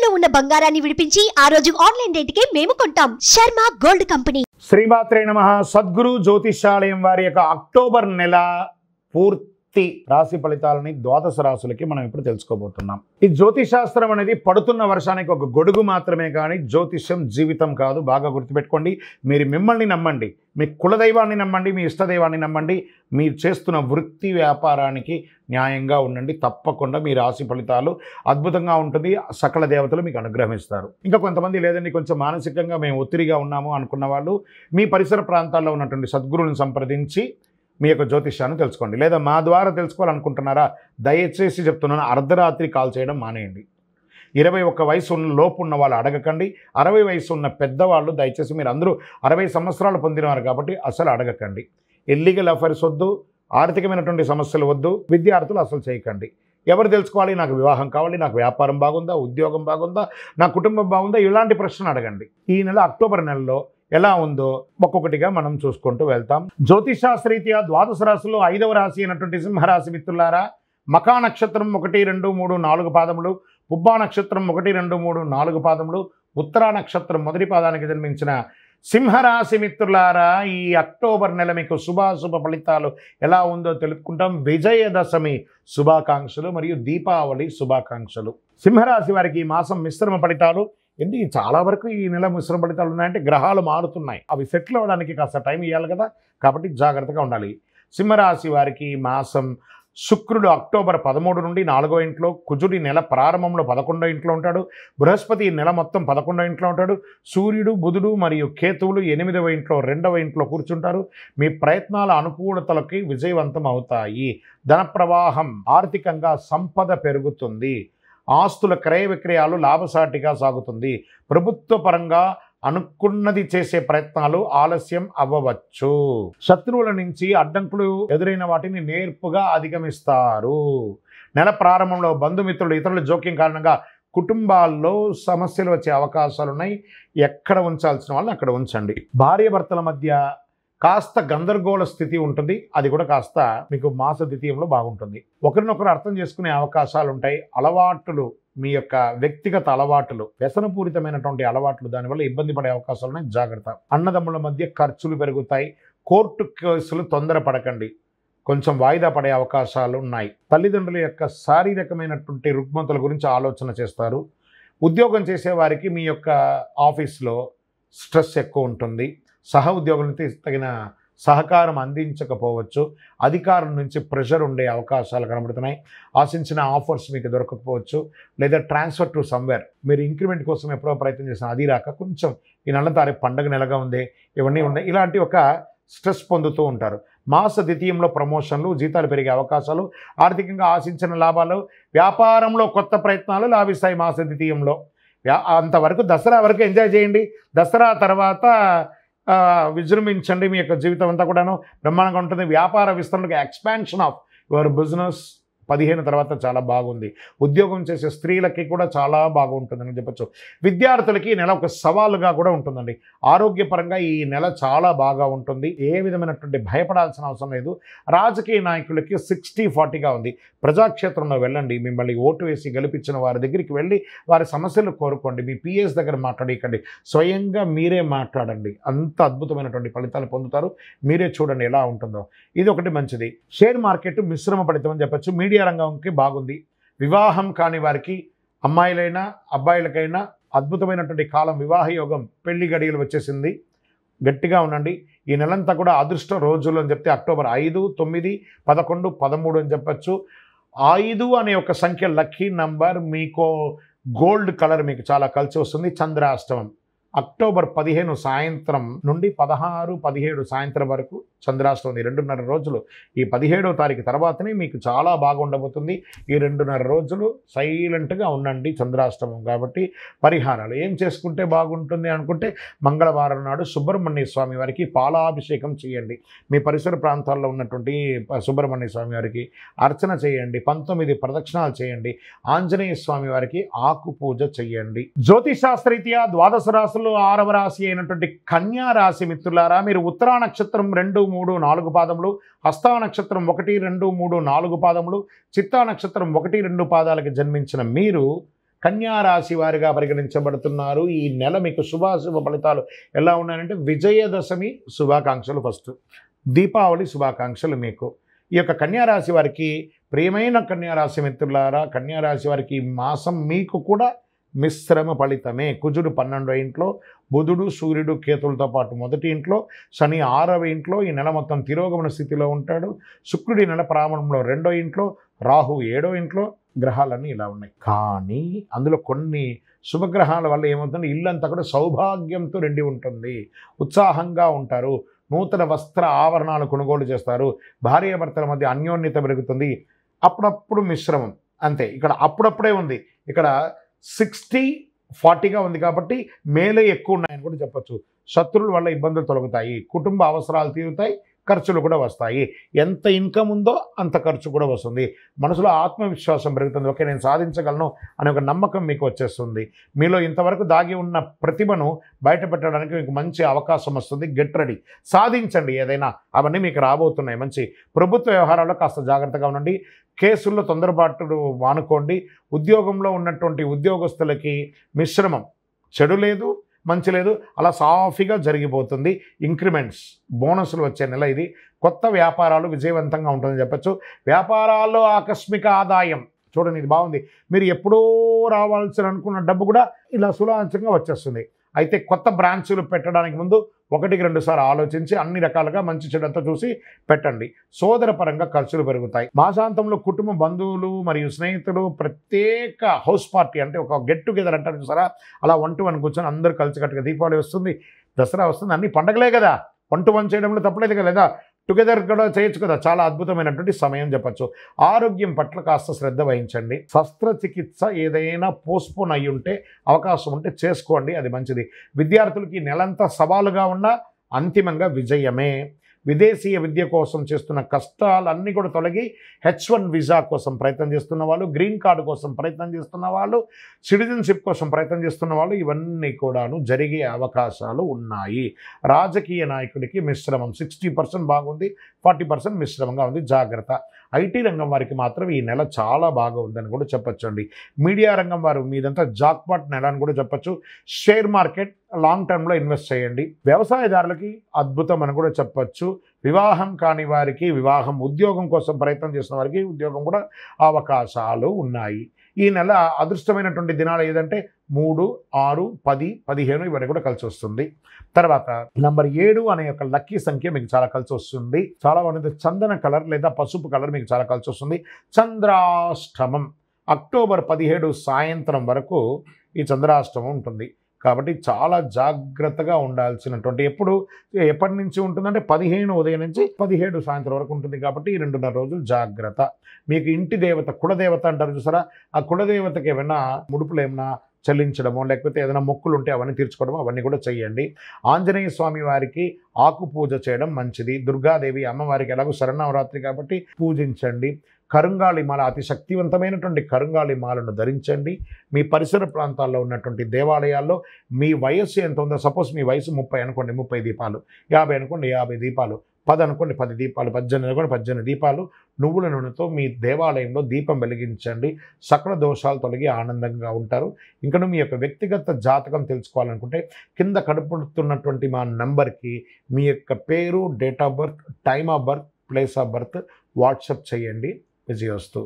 తాకట్టులో ఉన్న బంగారాన్ని విడిపించి ఆ రోజు ఆన్లైన్ రేటుకే మేము కొంటాం. Sharma gold company. శ్రీమాత్రే నమః. సద్గురు జ్యోతిషాలయం వారి యొక్క అక్టోబర్ నెల పూర్తి రాశి ఫలితాలని ద్వాదశ రాశులకి మనం ఇప్పుడు తెలుసుకోబోతున్నాం. ఈ జ్యోతిషాస్త్రం అనేది పడుతున్న వర్షానికి ఒక గొడుగు మాత్రమే కానీ జ్యోతిష్యం జీవితం కాదు. బాగా గుర్తుపెట్టుకోండి. మీరు మిమ్మల్ని నమ్మండి, మీ కులదైవాన్ని నమ్మండి, మీ ఇష్టదైవాన్ని నమ్మండి. మీరు చేస్తున్న వృత్తి వ్యాపారానికి న్యాయంగా ఉండండి. తప్పకుండా మీ రాశి ఫలితాలు అద్భుతంగా ఉంటుంది. సకల దేవతలు మీకు అనుగ్రహిస్తారు. ఇంకా కొంతమంది లేదండి, కొంచెం మానసికంగా మేము ఒత్తిడిగా ఉన్నాము అనుకున్న వాళ్ళు మీ పరిసర ప్రాంతాల్లో ఉన్నటువంటి సద్గురువులను సంప్రదించి మీ యొక్క జ్యోతిష్యాన్ని తెలుసుకోండి. లేదా మా ద్వారా తెలుసుకోవాలనుకుంటున్నారా? దయచేసి చెప్తున్నాను, అర్ధరాత్రి కాల్ చేయడం మానేయండి. 21 వయసు లోపు ఉన్న వాళ్ళు అడగకండి. 60 వయసు ఉన్న పెద్దవాళ్ళు దయచేసి, మీరు అందరూ 60 సంవత్సరాలు పొందినవారు కాబట్టి అసలు అడగకండి. ఇల్లీగల్ అఫైర్స్ వద్దు, ఆర్థికమైనటువంటి సమస్యలు వద్దు, విద్యార్థులు అసలు చేయకండి. ఎవరు తెలుసుకోవాలి? నాకు వివాహం కావాలి, నాకు వ్యాపారం బాగుందా, ఉద్యోగం బాగుందా, నా కుటుంబం బాగుందా, ఇలాంటి ప్రశ్నలు అడగండి. ఈ నెల అక్టోబర్ నెలలో ఎలా ఉందో ఒక్కొక్కటిగా మనం చూసుకుంటూ వెళ్తాం. జ్యోతిషాస్త్రరీత్యా ద్వాదశ రాశుల్లో 5వ రాశి అయినటువంటి సింహరాశి మిత్రులారా, మకా నక్షత్రం 1, 2, 3, 4 పాదములు, పుబ్బా నక్షత్రం 1, 2, 3, 4 పాదములు, ఉత్తరా నక్షత్రం మొదటి పాదానికి జన్మించిన సింహరాశి మిత్రులారా, ఈ అక్టోబర్ నెల మీకు శుభాశుభ ఫలితాలు ఎలా ఉందో తెలుపుకుంటాం. విజయదశమి శుభాకాంక్షలు మరియు దీపావళి శుభాకాంక్షలు. సింహరాశి వారికి ఈ మాసం మిశ్రమ ఫలితాలు. ఎందుకు చాలా వరకు ఈ నెల మిశ్రమ ఫలితాలు ఉన్నాయంటే గ్రహాలు మారుతున్నాయి. అవి సెటిల్ అవ్వడానికి కాస్త టైం ఇవ్వాలి కదా, కాబట్టి జాగ్రత్తగా ఉండాలి. సింహరాశి వారికి ఈ మాసం శుక్రుడు అక్టోబర్ 13 నుండి 4వ ఇంట్లో, కుజుడి నెల ప్రారంభంలో 11వ ఇంట్లో ఉంటాడు, బృహస్పతి నెల మొత్తం 11వ ఇంట్లో ఉంటాడు, సూర్యుడు, బుధుడు మరియు కేతువులు 8వ ఇంట్లో 2వ ఇంట్లో కూర్చుంటారు. మీ ప్రయత్నాల అనుకూలతలకి విజయవంతం అవుతాయి. ధన ప్రవాహం, ఆర్థికంగా సంపద పెరుగుతుంది. ఆస్తుల క్రయ విక్రయాలు లాభసాటిగా సాగుతుంది. ప్రభుత్వ పరంగా అనుకున్నది చేసే ప్రయత్నాలు ఆలస్యం అవ్వవచ్చు. శత్రువుల నుంచి అడ్డంకులు ఎదురైన వాటిని నేర్పుగా అధిగమిస్తారు. నెల ప్రారంభంలో బంధుమిత్రులు, ఇతరుల జోక్యం కారణంగా కుటుంబాల్లో సమస్యలు వచ్చే అవకాశాలు ఉన్నాయి. ఎక్కడ ఉంచాల్సిన వాళ్ళని అక్కడ ఉంచండి. భార్యాభర్తల మధ్య కాస్త గందరగోళ స్థితి ఉంటుంది. అది కూడా కాస్త మీకు మాస ద్వితీయంలో బాగుంటుంది. ఒకరినొకరు అర్థం చేసుకునే అవకాశాలు ఉంటాయి. అలవాట్లు, మీ యొక్క వ్యక్తిగత అలవాట్లు, వ్యసనపూరితమైనటువంటి అలవాట్లు, దానివల్ల ఇబ్బంది పడే అవకాశాలు ఉన్నాయి. జాగ్రత్త. అన్నదమ్ముల మధ్య ఖర్చులు పెరుగుతాయి. కోర్టు కేసులు తొందరపడకండి, కొంచెం వాయిదా పడే అవకాశాలు ఉన్నాయి. తల్లిదండ్రుల యొక్క శారీరకమైనటువంటి రుగ్మతల గురించి ఆలోచన చేస్తారు. ఉద్యోగం చేసేవారికి మీ యొక్క ఆఫీస్లో స్ట్రెస్ ఎక్కువ ఉంటుంది. సహ ఉద్యోగులకి తగిన సహకారం అందించకపోవచ్చు. అధికారుల నుంచి ప్రెషర్ ఉండే అవకాశాలు కనబడుతున్నాయి. ఆశించిన ఆఫర్స్ మీకు దొరకకపోవచ్చు. లేదా ట్రాన్స్ఫర్ టు సమ్వేర్, మీరు ఇంక్రిమెంట్ కోసం ఎప్పుడో ప్రయత్నం చేసిన అది రాక, కొంచెం ఈ నెల తారీఖు పండగ నెలగా ఉంది, ఇవన్నీ ఉన్నాయి, ఇలాంటి ఒక స్ట్రెస్ పొందుతూ ఉంటారు. మాస ద్వితీయంలో ప్రమోషన్లు, జీతాలు పెరిగే అవకాశాలు, ఆర్థికంగా ఆశించిన లాభాలు, వ్యాపారంలో కొత్త ప్రయత్నాలు లాభిస్తాయి. మాస ద్వితీయంలో అంతవరకు దసరా వరకు ఎంజాయ్ చేయండి. దసరా తర్వాత విజృంభించండి. మీ యొక్క జీవితం అంతా కూడాను బ్రహ్మాండంగా ఉంటుంది. వ్యాపార విస్తరణకు, ఎక్స్పాన్షన్ ఆఫ్ యువర్ బిజినెస్ 15 తర్వాత చాలా బాగుంది. ఉద్యోగం చేసే స్త్రీలకి కూడా చాలా బాగుంటుందని చెప్పచ్చు. విద్యార్థులకి ఈ నెల ఒక సవాలుగా కూడా ఉంటుందండి. ఆరోగ్యపరంగా ఈ నెల చాలా బాగా ఉంటుంది. ఏ విధమైనటువంటి భయపడాల్సిన అవసరం లేదు. రాజకీయ నాయకులకి 60-40గా ఉంది. ప్రజాక్షేత్రంలో వెళ్ళండి. మిమ్మల్ని ఓటు వేసి గెలిపించిన వారి దగ్గరికి వెళ్ళి వారి సమస్యలు కోరుకోండి. మీ పిఎస్ దగ్గర మాట్లాడకండి, స్వయంగా మీరే మాట్లాడండి. అంత అద్భుతమైనటువంటి ఫలితాలు పొందుతారు. మీరే చూడండి ఎలా ఉంటుందో. ఇది ఒకటి మంచిది. షేర్ మార్కెట్ మిశ్రమ ఫలితం అని చెప్పచ్చు. మీడియా రంగంకి బాగుంది. వివాహం కాని వారికి, అమ్మాయిలైనా అబ్బాయిలకైనా అద్భుతమైనటువంటి కాలం. వివాహ యోగం, పెళ్లి గడియలు వచ్చేసింది. గట్టిగా ఉండండి. ఈ నెలంతా కూడా అదృష్ట రోజులు అని చెప్తే అక్టోబర్ 5, 9, 11, 13 అని చెప్పచ్చు. 5 అనే ఒక సంఖ్య లక్కీ నంబర్. మీకు గోల్డ్ కలర్ మీకు చాలా కలిసి వస్తుంది. చంద్రాష్టమం అక్టోబర్ 15 సాయంత్రం నుండి 16, 17 సాయంత్రం వరకు చంద్రాష్టమం. 2.5 రోజులు. ఈ 17వ తారీఖు తర్వాతనే మీకు చాలా బాగా ఉండబోతుంది. ఈ 2.5 రోజులు సైలెంట్గా ఉండండి. చంద్రాష్టమం కాబట్టి పరిహారాలు ఏం చేసుకుంటే బాగుంటుంది అనుకుంటే, మంగళవారం నాడు సుబ్రహ్మణ్య స్వామి వారికి పాలాభిషేకం చేయండి. మీ పరిసర ప్రాంతాల్లో ఉన్నటువంటి సుబ్రహ్మణ్య స్వామి వారికి అర్చన చేయండి. 19 ప్రదక్షిణాలు చేయండి. ఆంజనేయ స్వామి వారికి ఆకు పూజ చేయండి. జ్యోతిషాస్త్రరీత్యా ద్వాదశ రాశులు 6వ రాశి అయినటువంటి కన్యా రాశి మిత్రులారా, మీరు ఉత్తరా నక్షత్రం 2, 3, 4 పాదములు, హస్తా నక్షత్రం 1, 2, 3, 4 పాదములు, చిత్తా నక్షత్రం 1, 2 పాదాలకు జన్మించిన మీరు కన్యా రాశి వారిగా పరిగణించబడుతున్నారు. ఈ నెల మీకు శుభాశుభ ఫలితాలు ఎలా ఉన్నాయంటే విజయదశమి శుభాకాంక్షలు ఫస్ట్, దీపావళి శుభాకాంక్షలు మీకు. ఈ యొక్క కన్యారాశి వారికి, ప్రియమైన కన్యారాశి మిత్రులారా, కన్యారాశి వారికి ఈ మాసం మీకు కూడా మిశ్రమ ఫలితమే. కుజుడు 12వ ఇంట్లో, బుధుడు సూర్యుడు కేతులతో పాటు 1వ ఇంట్లో, శని 6వ ఇంట్లో, ఈ నెల మొత్తం తిరోగమన స్థితిలో ఉంటాడు. శుక్రుడి నెల ప్రారంభంలో 2వ ఇంట్లో, రాహు 7వ ఇంట్లో, గ్రహాలన్నీ ఇలా ఉన్నాయి. కానీ అందులో కొన్ని శుభగ్రహాల వల్ల ఏమవుతుంది, ఇల్లంతా కూడా సౌభాగ్యంతో నిండి ఉంటుంది, ఉత్సాహంగా ఉంటారు, నూతన వస్త్ర ఆభరణాలు కొనుగోలు చేస్తారు, భార్యాభర్తల మధ్య అన్యోన్యత పెరుగుతుంది. అప్పుడప్పుడు మిశ్రమం అంతే. ఇక్కడ అప్పుడప్పుడే ఉంది, ఇక్కడ 60-40గా ఉంది కాబట్టి మేలే ఎక్కువ ఉన్నాయని కూడా చెప్పచ్చు. శత్రువుల వల్ల ఇబ్బందులు తొలగుతాయి, కుటుంబ అవసరాలు తీరుతాయి, ఖర్చులు కూడా వస్తాయి. ఎంత ఇన్కమ్ ఉందో అంత ఖర్చు కూడా వస్తుంది. మనసులో ఆత్మవిశ్వాసం పెరుగుతుంది. ఓకే, నేను సాధించగలను అనే ఒక నమ్మకం మీకు వచ్చేస్తుంది. మీలో ఇంతవరకు దాగి ఉన్న ప్రతిభను బయట పెట్టడానికి మీకు మంచి అవకాశం వస్తుంది. గెట్ రెడీ, సాధించండి ఏదైనా. అవన్నీ మీకు రాబోతున్నాయి. మంచి ప్రభుత్వ వ్యవహారాల్లో కాస్త జాగ్రత్తగా ఉండండి. కేసుల్లో తొందరపాటు మానుకోండి. ఉద్యోగంలో ఉన్నటువంటి ఉద్యోగస్తులకి మిశ్రమం, చెడు లేదు మంచి లేదు, అలా సాఫీగా జరిగిపోతుంది. ఇంక్రిమెంట్స్, బోనస్లు వచ్చే నెల ఇది. కొత్త వ్యాపారాలు విజయవంతంగా ఉంటుందని చెప్పచ్చు. వ్యాపారాల్లో ఆకస్మిక ఆదాయం చూడండి, ఇది బాగుంది. మీరు ఎప్పుడో రావాల్సిన అనుకున్న డబ్బు కూడా ఇలా సులభంగా వచ్చేస్తుంది. అయితే కొత్త బ్రాంచులు పెట్టడానికి ముందు 1-2 సార్లు ఆలోచించి అన్ని రకాలుగా మంచి చెడంతా చూసి పెట్టండి. సోదర పరంగా ఖర్చులు పెరుగుతాయి. మాసాంతంలో కుటుంబ బంధువులు మరియు స్నేహితులు ప్రత్యేక హౌస్ పార్టీ, అంటే ఒక గెట్ టుగెదర్ అంటారు చూసారా, అలా 1-to-1 కూర్చొని అందరూ కలిసికట్టుగా, దీపావళి వస్తుంది, దసరా వస్తుంది, అన్ని పండగలే కదా, 1-to-1 చేయడంలో తప్పలేదు కదా, లేదా టుగెదర్ కూడా చేయొచ్చు కదా. చాలా అద్భుతమైనటువంటి సమయం చెప్పచ్చు. ఆరోగ్యం పట్ల కాస్త శ్రద్ధ వహించండి. శస్త్రచికిత్స ఏదైనా పోస్ట్పోన్ అయ్యి ఉంటే, అవకాశం ఉంటే చేసుకోండి, అది మంచిది. విద్యార్థులకి నెలంతా సవాలుగా ఉన్న అంతిమంగా విజయమే. విదేశీయ విద్య కోసం చేస్తున్న కష్టాలన్నీ కూడా తొలగి H1 వీసా కోసం ప్రయత్నం చేస్తున్న వాళ్ళు, గ్రీన్ కార్డు కోసం ప్రయత్నం చేస్తున్న వాళ్ళు, సిటిజన్షిప్ కోసం ప్రయత్నం చేస్తున్న వాళ్ళు, ఇవన్నీ కూడాను జరిగే అవకాశాలు ఉన్నాయి. రాజకీయ నాయకుడికి మిశ్రమం, 60% బాగుంది, 40% మిశ్రమంగా ఉంది, జాగ్రత్త. ఐటీ రంగం వారికి మాత్రం ఈ నెల చాలా బాగా ఉందని కూడా చెప్పచ్చండి. మీడియా రంగం వారు మీదంతా జాక్పాట్ నెల అని కూడా చెప్పచ్చు. షేర్ మార్కెట్ లాంగ్ టర్మ్లో ఇన్వెస్ట్ చేయండి. వ్యవసాయదారులకి అద్భుతం అని కూడా చెప్పచ్చు. వివాహం కాని వారికి వివాహం, ఉద్యోగం కోసం ప్రయత్నం చేసిన వారికి ఉద్యోగం కూడా అవకాశాలు ఉన్నాయి. ఈ నెల అదృష్టమైనటువంటి దినాలు ఏదంటే 3, 6, 10, 15 ఇవన్నీ కూడా కలిసి వస్తుంది. తర్వాత నంబర్ 7 అనే ఒక లక్కీ సంఖ్య మీకు చాలా కలిసి వస్తుంది. చాలా బాగుంది. చందన కలర్ లేదా పసుపు కలర్ మీకు చాలా కలిసి వస్తుంది. చంద్రాష్టమం అక్టోబర్ 17 సాయంత్రం వరకు ఈ చంద్రాష్టమం ఉంటుంది. కాబట్టి చాలా జాగ్రత్తగా ఉండాల్సినటువంటి, ఎప్పటి నుంచి ఉంటుందంటే 15 ఉదయం నుంచి 17 సాయంత్రం వరకు ఉంటుంది. కాబట్టి ఈ 2.5 రోజులు జాగ్రత్త. మీకు ఇంటి దేవత, కులదేవత అంటారు చూసారా, ఆ కులదేవతకి ఏమైనా ముడుపులు ఏమైనా చెల్లించడమో, లేకపోతే ఏదైనా మొక్కులు ఉంటే అవన్నీ తీర్చుకోవడమో, అవన్నీ కూడా చేయండి. ఆంజనేయ స్వామి వారికి ఆకు పూజ చేయడం మంచిది. దుర్గాదేవి అమ్మవారికి ఎలాగో శరన్నవరాత్రి కాబట్టి పూజించండి. కరుంగాళి మాల, అతి శక్తివంతమైనటువంటి కరుంగాళి మాలను ధరించండి. మీ పరిసర ప్రాంతాల్లో ఉన్నటువంటి దేవాలయాల్లో మీ వయస్సు ఎంత ఉందో, సపోజ్ మీ వయసు 30 అనుకోండి, 30 దీపాలు, 50 అనుకోండి, 50 దీపాలు, 10 అనుకోండి, 10 దీపాలు, 18 అనుకోండి, 18 దీపాలు నువ్వుల నూనెతో మీ దేవాలయంలో దీపం వెలిగించండి. సకల దోషాలు తొలగి ఆనందంగా ఉంటారు. ఇంకను మీ యొక్క వ్యక్తిగత జాతకం తెలుసుకోవాలనుకుంటే కింద కనపడుతున్నటువంటి మా నంబర్కి మీ యొక్క పేరు, date of birth, time of birth, place of birth WhatsApp చేయండి. విజయోస్తు.